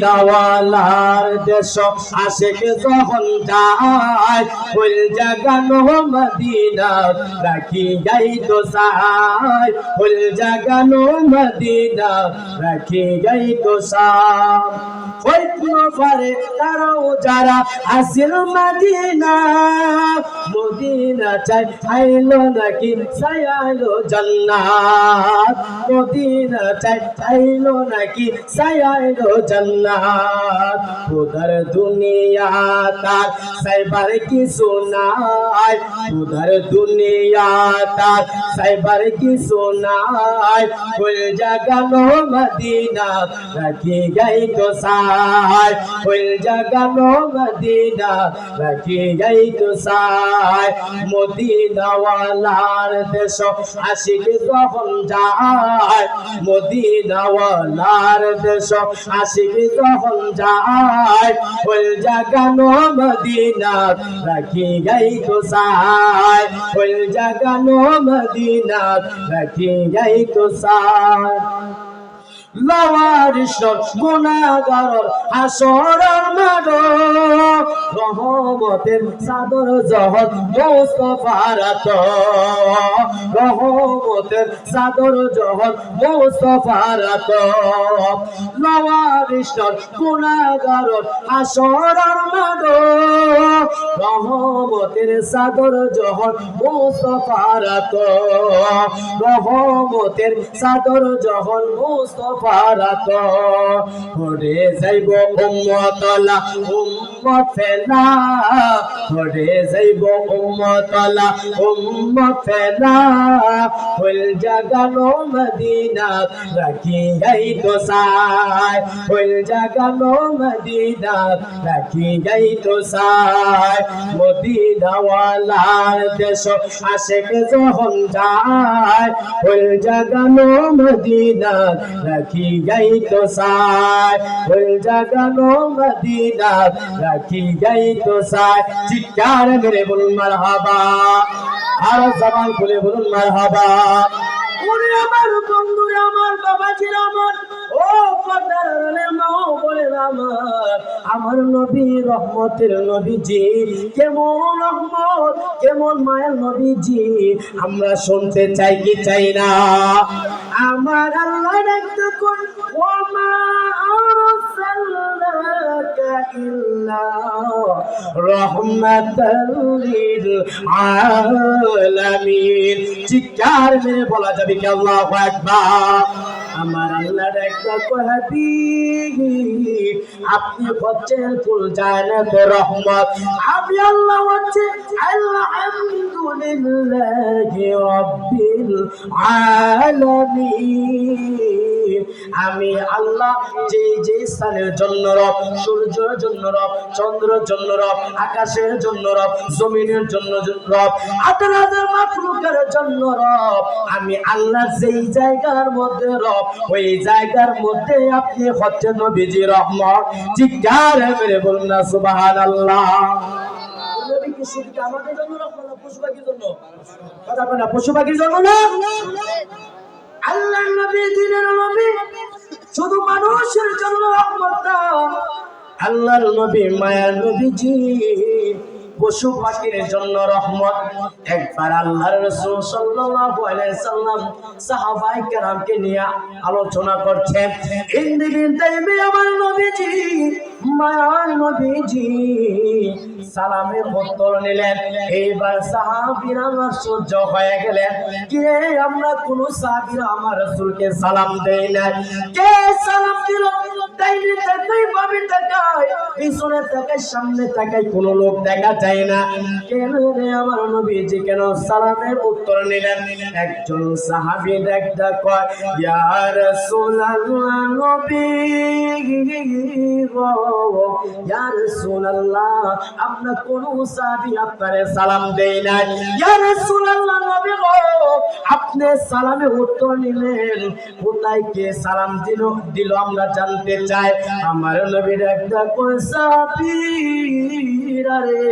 দাওয়ালার দেশ আশিক যখন যায় ফুল জাগানো মদিনা রাখি যাই তো সাই ফুল জাগানো মদিনা রাখি যাই তো সাই হইতো পারে তারাও যারা আসিল মদিনা মদিনা চাই আইলো নাকি সায়ালো জান্নাত মদিনা চাই আইলো নাকি সায়ালো জান্নাত উধর দুনিয়া তার সাইবার কি সুনাই উধর দুনিয়া তার সাইবার কি সুনাই ফুল জাগানো মদিনা রাখি যাই তো সাই ফুল জাগানো মদিনা রাখি যাই তো সাই মদিনা ওয়ালার দেশ আশিক যখন যায় মদিনা ওয়ালার দেশ আশিক যখন যায় ফুল জাগানো মদিনা রাখি যাই তো সাই ফুল জাগানো মদিনা রাখি যাই তো সাই লাওয়ারিসর গুনাহগার হাসরের মাঠ রহমতের চাদর জহর মুস্তাফার রহমতের চাদর জহর মুস্তাফার লাওয়ারিসর গুনাহগার হাসরের মাঠ রহমতের চাদর জহর মুস্তাফার রহমতের চাদর জহর মুস্তাফার হরে যাইব উম্মতলা উম্মত ফেলা হরে যাইব উম্মতলা উম্মত ফেলা ফুল জাগানো মদিনা রাখি যাই তো সাই ফুল জাগানো মদিনা রাখি যাই তো সাই মদিনা ওয়ালার দেশ আশিক যখন যায় ফুল জাগানো মদিনা রাখি যাই তো সাই ফুল জাগানো মদিনা রাখি যাই তো সাই চিৎকার মেরে বলুন মারহাবা আর জবান খুলে বলুন মারহাবা ওরে আমার বন্ধুরা আমার বাবাজিরা আমার ও পর্দার মা বলে আমার নবী রহমতের নবীজি কেমন রহমত কেমন মায়ের নবীজি আমরা শুনতে চাই কি চাই না আমার আল্লাহ ডাকতে কোন ওয়া মা আরসালনাকা ইল্লা রাহমাতাল লিল আলামিন চিৎকার মেরে বলা যাবে কি আল্লাহু আকবার আমার আল্লাহর একটা হাবিব আপনি হচ্ছেন ফুল জান্নাত রহমত আমি আল্লাহ হচ্ছে আলহামদুলিল্লাহি রাব্বিল আলামিন আমি আল্লাহ যে যে স্থানের জন্য রব সূর্যের জন্য রব চন্দ্রের জন্য রব আকাশের জন্য রব জমিনের জন্য রব আতরাদের মাখলুকের জন্য রব আমি আল্লাহ যেই জায়গার মধ্যে রব ওই জায়গার মধ্যে আপনি হচ্ছেন নবীজি রহমত চিৎকার মেরে বলুন না সুবহানাল্লাহ নবী কি শুধু আমাদের জন্য রহমত না পশু পাখির জন্য কথা বলেন পশু পাখির জন্য না আল্লাহর নবী দিনের নবী শুধু মানুষের জন্য রহমত না আল্লাহর নবী মায়ার নবীজি পশু পাখির জন্য রহমত একবার আল্লাহর রাসূল সাল্লাল্লাহু আলাইহি সাল্লাম সাহাবায়ে কেরামকে নিয়ে আলোচনা করছেন ইন্দিন টাইমে আমার নবীজি মায়ার নবীজি সালামের উত্তর নিলেন এইবার সাহাবীরা আশ্চর্য হয়ে গেলেন কে আমরা কোন সাহাবীরা আমার রাসূলকে সালাম দেই না কে সালাম দিল তাইলে তাকাই ভাবে তাকাই পিছনে তাকাই সামনে তাকাই কোন লোক দেখা যায় না কেন রে আমার নবীজি কেন সালামের উত্তর নিলেন একজন সাহাবী দেখতে কয় ইয়া রাসূলুল্লাহ নবী গো ইয়া রাসূলুল্লাহ আপনি কোন সাহাবী আপনারে সালাম দেই না ইয়া রাসূলুল্লাহ নবী গো আপনি সালামের উত্তর নিলেন কোথায় কে সালাম দিল আমরা জানতে চাই আমার নবীর একটা কোন সাহাবীরা রে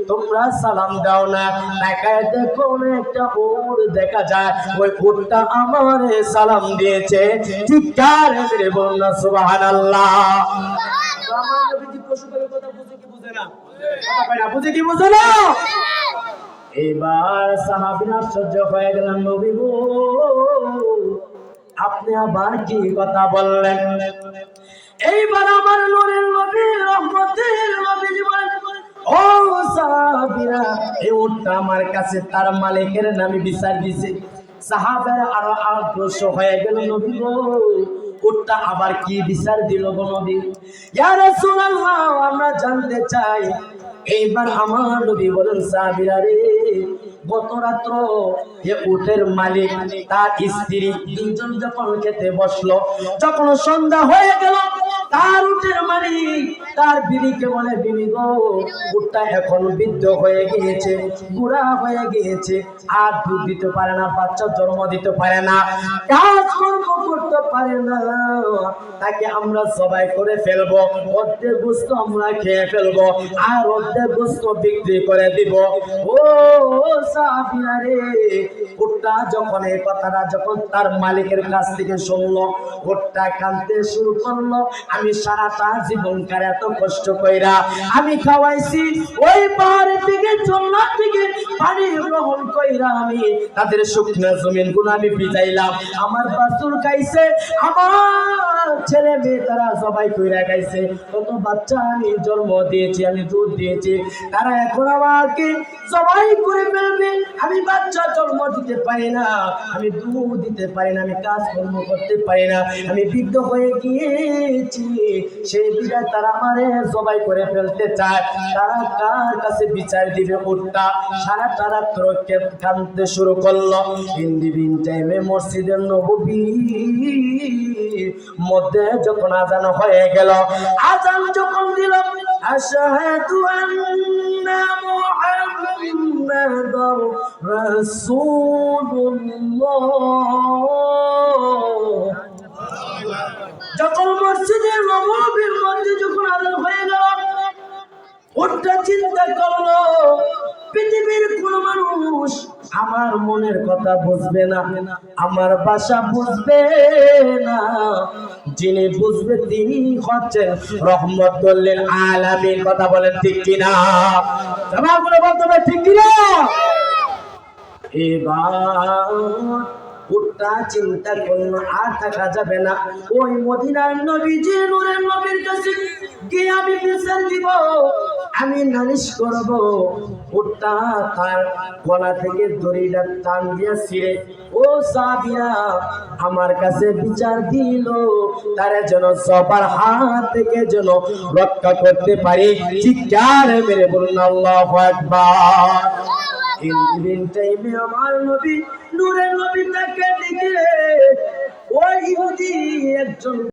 তোমরা সালাম দাও না তাকায় দেখো একটা উট দেখা যায় ওই উটটা আমারে সালাম দিয়েছে চিৎকার মেরে বলুন সুবহানাল্লাহ নবীজি পশু পাখির কথা বুঝে কি বুঝে না? কথা কয় না, বুঝে কি বুঝে না? এবার সাহাবীরা আশ্চর্য হয়ে গেলেন, নবী গো আপনি আবার কি কথা বললেন? এইবার আমার নূরের নবী রহমতের নবীজি বলেন, ও সাহাবীরা এই উটটা আমার কাছে তার মালিকের নামে বিচার দিছে। সাহাবারা আরো আক্রোশ হয়ে গেল, নবী গো উটটা আবার কি বিচার দিল গো নবী? ইয়া রাসূলুল্লাহ আমরা জানতে চাই। এইবার আমার নবী বলেন, সাহাবীরা রে গত রাত্র এ উটের মালিক তার স্ত্রী দুইজন যখন খেতে বসলো, যখন সন্ধ্যা হয়ে গেল তার উটের মালিক তার বিবিকে বলে, বিবি গো উটটা এখন বৃদ্ধ হয়ে গিয়েছে, বুড়া হয়ে গিয়েছে, আর দুধ দিতে পারে না, বাচ্চা জন্ম দিতে পারে না, কাজকর্ম করতে পারে না, তাকে আমরা জবাই করে ফেলবো, অর্ধেক গোশত আমরা খেয়ে ফেলবো আর অর্ধেক গোশত বিক্রি করে দিব। ও সাহাবীরা রে উটটা যখন এই কথাটা যখন তার মালিকের কাছ থেকে শুনলো, উটটা কাঁদতে শুরু করলো, আমি সারাটা জীবনকার এত কষ্ট কইরা আমি খাওয়াইছি, ওই পাহাড়ের থেকে জন্নাত থেকে পানি গ্রহণ কইরা আমি তাদের শুকনো জমিন গুলো আমি ভিজাইলাম, আমার বাছুর খাইছে, আমার ছেলে মেয়ে তারা সবাই কইরা খাইছে, কত বাচ্চা আমি জন্ম দিয়েছি, আমি দুধ দিয়েছি, তারা এখন আমাকে সবাই করে ফেলবে, আমি বাচ্চা জন্ম দিতে পারি না, আমি দুধ দিতে পারি না, আমি কাজকর্ম করতে পারি না, আমি বৃদ্ধ হয়ে গিয়েছি, সেই বিধায় তারা আমারে সবাই করে ফেলতে চায়, তারা কার কাছে বিচার দিবে? উটটা সারাটা রাত্র কাঁদতে শুরু করলো। ইন্দিবিন টাইমে মসজিদের নববী মধ্যে যখন আজান হয়ে গেল, আজান যখন দিল, আশহাদু আন্না মুহাম্মাদার রাসূলুল্লাহ, যখন মসজিদের নববীর মধ্যে যখন আজান হয়ে গেল, উটটা চিন্তা করলো পৃথিবীর কোন মানুষ আমার মনের কথা বুঝবে না, আমার ভাষা বুঝবে না, যিনি বুঝবে তিনি হচ্ছেন রহমতুল লিল আলামিন। কথা বলেন ঠিক কিনা? জবাব করে বলতে হবে ঠিক কিনা? এবার উটটা চিন্তা করলো আর থাকা যাবে না, ওই মদিনার নবীজি নূরের নবীর কাছে গিয়ে আমি বিচার দিব, আমি নালিশ করব। উটটা তার গলা থেকে দড়িটা টান দিয়ে ছিঁড়ে, ও সাহাবীরা আমার কাছে বিচার দিল, তারা যেন সবার হাত থেকে যেন রক্ষা করতে পারি। চিৎকার মেরে বলুন আল্লাহু আকবার। ইন টাইমে আমার নবী নূরের নবী তাকে দেখে ওই ইহুদি একজন